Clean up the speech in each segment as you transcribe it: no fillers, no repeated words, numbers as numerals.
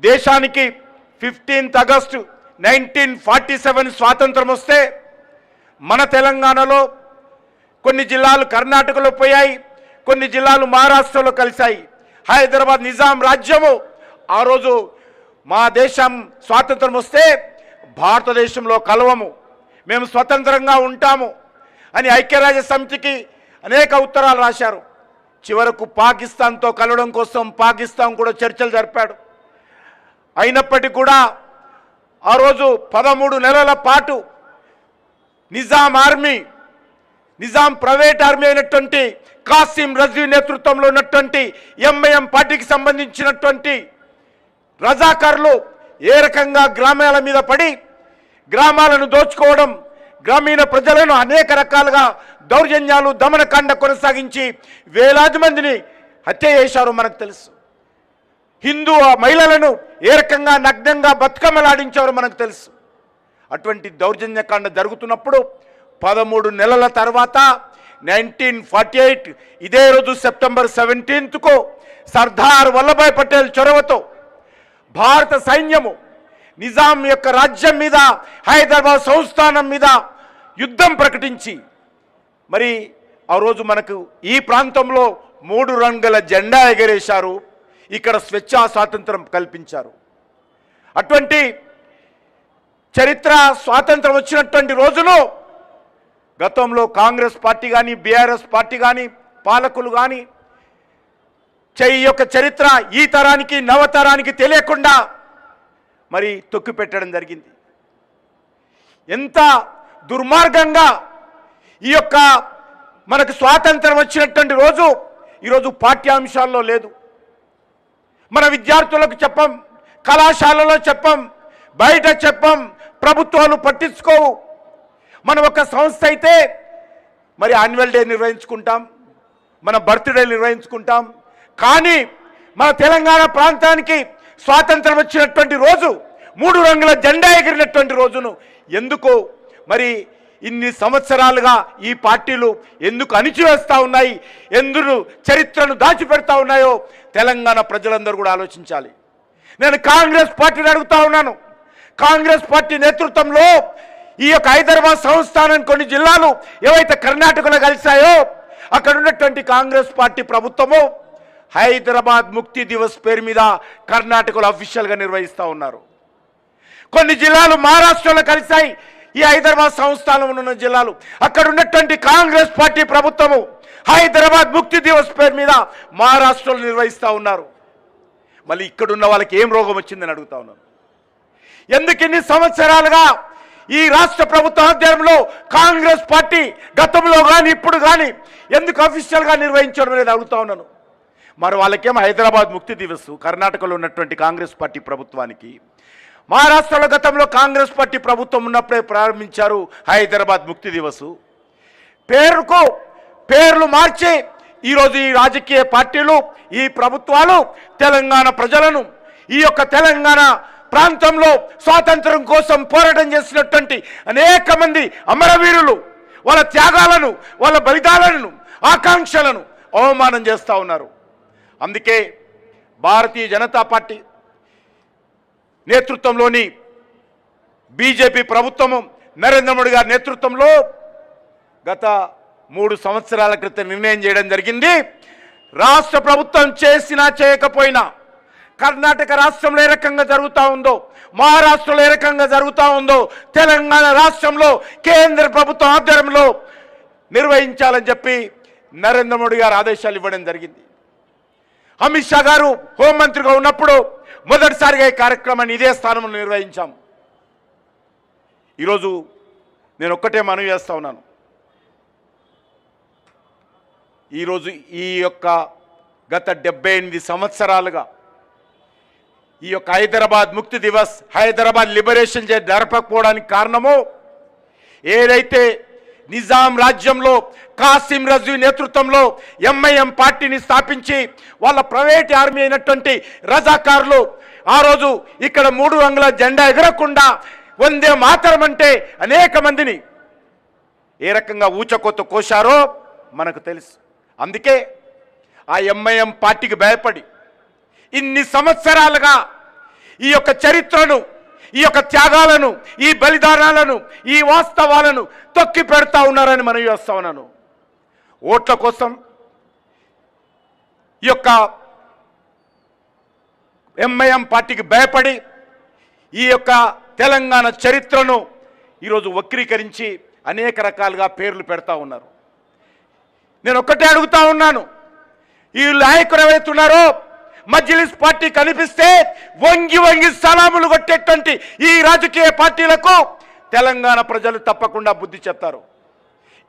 దేశానికి 15 ఆగస్టు 1947 స్వాతంత్రం వస్తే మన తెలంగాణలో కొన్ని జిల్లాలు కర్ణాటకలో పోయాయి, కొన్ని జిల్లాలు మహారాష్ట్రలో కలిశాయి. హైదరాబాద్ నిజాం రాజ్యము ఆ రోజు మా దేశం స్వాతంత్రం వస్తే భారతదేశంలో కలవము, మేము స్వతంత్రంగా ఉంటాము అని ఐక్యరాజ్య సమితికి అనేక ఉత్తరాలు రాశారు. చివరకు పాకిస్తాన్తో కలవడం కోసం పాకిస్తాన్ కూడా చర్చలు జరిపాడు. అయినప్పటికీ కూడా ఆ రోజు 13 నెలల పాటు నిజాం ప్రైవేట్ ఆర్మీ అయినటువంటి కాసిం రజీ నేతృత్వంలో ఉన్నటువంటి ఎంఐఎం పార్టీకి సంబంధించినటువంటి రజాకారులు ఏ రకంగా గ్రామాల మీద పడి గ్రామాలను దోచుకోవడం, గ్రామీణ ప్రజలను అనేక రకాలుగా దౌర్జన్యాలు దమనకాండ కొనసాగించి వేలాది మందిని హత్య చేశారు మనకు తెలుసు. హిందూ మహిళలను ఏ రకంగా నగ్నంగా బతుకమ్మలాడించారో మనకు తెలుసు. అటువంటి దౌర్జన్యకాండ జరుగుతున్నప్పుడు 13 నెలల తర్వాత 1948 ఇదే రోజు సెప్టెంబర్ 17కు సర్దార్ వల్లభాయ్ పటేల్ చొరవతో భారత సైన్యము నిజాం యొక్క రాజ్యం మీద, హైదరాబాద్ సంస్థానం మీద యుద్ధం ప్రకటించి మరి ఆ రోజు మనకు ఈ ప్రాంతంలో 3 రంగుల జెండా ఎగరేశారు. ఇక్కడ స్వేచ్ఛా స్వాతంత్రం కల్పించారు. అటువంటి చరిత్ర స్వాతంత్రం వచ్చినటువంటి రోజును గతంలో కాంగ్రెస్ పార్టీ కానీ బీఆర్ఎస్ పార్టీ కానీ పాలకులు కానీ ఈ యొక్క చరిత్ర ఈ తరానికి నవతరానికి తెలియకుండా మరి తొక్కిపెట్టడం జరిగింది. ఎంత దుర్మార్గంగా ఈ యొక్క మనకు స్వాతంత్రం వచ్చినటువంటి రోజు ఈరోజు పాఠ్యాంశాల్లో లేదు. మన విద్యార్థులకు చెప్పం, కళాశాలలో చెప్పం, బయట చెప్పం, ప్రభుత్వాలు పట్టించుకోవు. మనం ఒక సంస్థ అయితే మరి యాన్యువల్ డే నిర్వహించుకుంటాం, మన బర్త్డే నిర్వహించుకుంటాం. కానీ మన తెలంగాణ ప్రాంతానికి స్వాతంత్రం వచ్చినటువంటి రోజు, 3 రంగుల జెండా ఎగిరినటువంటి రోజును ఎందుకు మరి ఇన్ని సంవత్సరాలుగా ఈ పార్టీలు ఎందుకు అణిచివేస్తూ ఉన్నాయి, ఎందుకు చరిత్రను దాచిపెడతా ఉన్నాయో తెలంగాణ ప్రజలందరూ కూడా ఆలోచించాలి. నేను కాంగ్రెస్ పార్టీని అడుగుతా ఉన్నాను. కాంగ్రెస్ పార్టీ నేతృత్వంలో ఈ యొక్క హైదరాబాద్ సంస్థానం కొన్ని జిల్లాలు ఏవైతే కర్ణాటకలో కలిశాయో అక్కడ ఉన్నటువంటి కాంగ్రెస్ పార్టీ ప్రభుత్వము హైదరాబాద్ ముక్తి దివస్ పేరు మీద కర్ణాటకలో అఫీషియల్గా నిర్వహిస్తూ ఉన్నారు. కొన్ని జిల్లాలు మహారాష్ట్రలో కలిశాయి. ఈ హైదరాబాద్ సంస్థానంలో ఉన్న జిల్లాలు అక్కడ ఉన్నటువంటి కాంగ్రెస్ పార్టీ ప్రభుత్వము హైదరాబాద్ ముక్తి దివస్ పేరు మీద మహారాష్ట్రలో నిర్వహిస్తూ ఉన్నారు. మళ్ళీ ఇక్కడున్న వాళ్ళకి ఏం రోగం వచ్చిందని అడుగుతా ఉన్నాను. ఎందుకు ఇన్ని సంవత్సరాలుగా ఈ రాష్ట్ర ప్రభుత్వ ఆధ్వర్యంలో కాంగ్రెస్ పార్టీ గతంలో కానీ ఇప్పుడు కానీ ఎందుకు అఫీషియల్గా నిర్వహించడం అనేది అడుగుతా ఉన్నాను. మరి వాళ్ళకేమో హైదరాబాద్ ముక్తి దివస్ కర్ణాటకలో ఉన్నటువంటి కాంగ్రెస్ పార్టీ ప్రభుత్వానికి, మహారాష్ట్రలో గతంలో కాంగ్రెస్ పార్టీ ప్రభుత్వం ఉన్నప్పుడే ప్రారంభించారు హైదరాబాద్ ముక్తి దివస్. పేర్లు మార్చి ఈరోజు ఈ రాజకీయ పార్టీలు, ఈ ప్రభుత్వాలు తెలంగాణ ప్రజలను, ఈ యొక్క తెలంగాణ ప్రాంతంలో స్వాతంత్రం కోసం పోరాటం చేసినటువంటి అనేక మంది అమరవీరులు వాళ్ళ త్యాగాలను, వాళ్ళ బలిదానాలను, ఆకాంక్షలను అవమానం చేస్తూ ఉన్నారు. అందుకే భారతీయ జనతా పార్టీ నేతృత్వంలోని బీజేపీ ప్రభుత్వము నరేంద్ర మోడీ గారి నేతృత్వంలో గత 3 సంవత్సరాల క్రితం నిర్ణయం చేయడం జరిగింది. రాష్ట్ర ప్రభుత్వం చేసినా చేయకపోయినా కర్ణాటక రాష్ట్రంలో ఏ రకంగా జరుగుతూ ఉందో, మహారాష్ట్రలో ఏ రకంగా జరుగుతూ ఉందో తెలంగాణ రాష్ట్రంలో కేంద్ర ప్రభుత్వం ఆధ్వర్యంలో నిర్వహించాలని చెప్పి నరేంద్ర మోడీ గారు ఆదేశాలు ఇవ్వడం జరిగింది. అమిత్ షా గారు హోంమంత్రిగా ఉన్నప్పుడు మొదటిసారిగా ఈ కార్యక్రమాన్ని ఇదే స్థానంలో నిర్వహించాం. ఈరోజు నేను ఒక్కటే మనవి చేస్తా ఉన్నాను. ఈరోజు ఈ యొక్క గత 78 సంవత్సరాలుగా ఈ యొక్క హైదరాబాద్ ముక్తి దివస్, హైదరాబాద్ లిబరేషన్ డే జరపకపోవడానికి కారణము ఏదైతే నిజాం రాజ్యంలో కాసిం రజీ నేతృత్వంలో ఎంఐఎం పార్టీని స్థాపించి వాళ్ళ ప్రైవేట్ ఆర్మీ అయినటువంటి రజాకారులు ఆ రోజు ఇక్కడ 3 రంగుల జెండా ఎగరకుండా వందే మాతరం అంటే అనేక మందిని ఏ రకంగా ఊచకోత కోశారో మనకు తెలుసు. అందుకే ఆ ఎంఐఎం పార్టీకి భయపడి ఇన్ని సంవత్సరాలుగా ఈ యొక్క చరిత్రను, ఈ యొక్క త్యాగాలను, ఈ బలిదానాలను, ఈ వాస్తవాలను తొక్కి పెడతా ఉన్నారని మనం చేస్తా ఉన్నాను. ఓట్ల కోసం ఈ యొక్క ఎంఐఎం పార్టీకి భయపడి ఈ యొక్క తెలంగాణ చరిత్రను ఈరోజు వక్రీకరించి అనేక రకాలుగా పేర్లు పెడతా ఉన్నారు. నేను ఒక్కటే అడుగుతా ఉన్నాను, ఈ నాయకులు ఎవరైతున్నారో మజ్లిస్ పార్టీ కనిపిస్తే వంగి వంగి సలాములు కొట్టేటువంటి ఈ రాజకీయ పార్టీలకు తెలంగాణ ప్రజలు తప్పకుండా బుద్ధి చెప్తారు.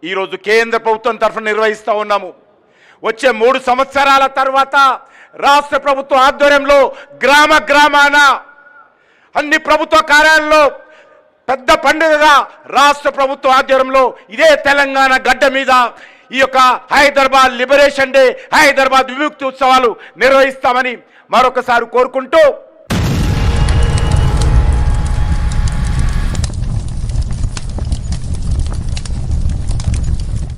ఈరోజు కేంద్ర ప్రభుత్వం తరఫున నిర్వహిస్తూ ఉన్నాము. వచ్చే 3 సంవత్సరాల తర్వాత రాష్ట్ర ప్రభుత్వ ఆధ్వర్యంలో గ్రామ గ్రామాన అన్ని ప్రభుత్వ కార్యాలయాల్లో పెద్ద పండుగగా రాష్ట్ర ప్రభుత్వ ఆధ్వర్యంలో ఇదే తెలంగాణ గడ్డ మీద ఈ యొక్క హైదరాబాద్ లిబరేషన్ డే, హైదరాబాద్ విముక్తి ఉత్సవాలు నిర్వహిస్తామని మరొకసారి కోరుకుంటూ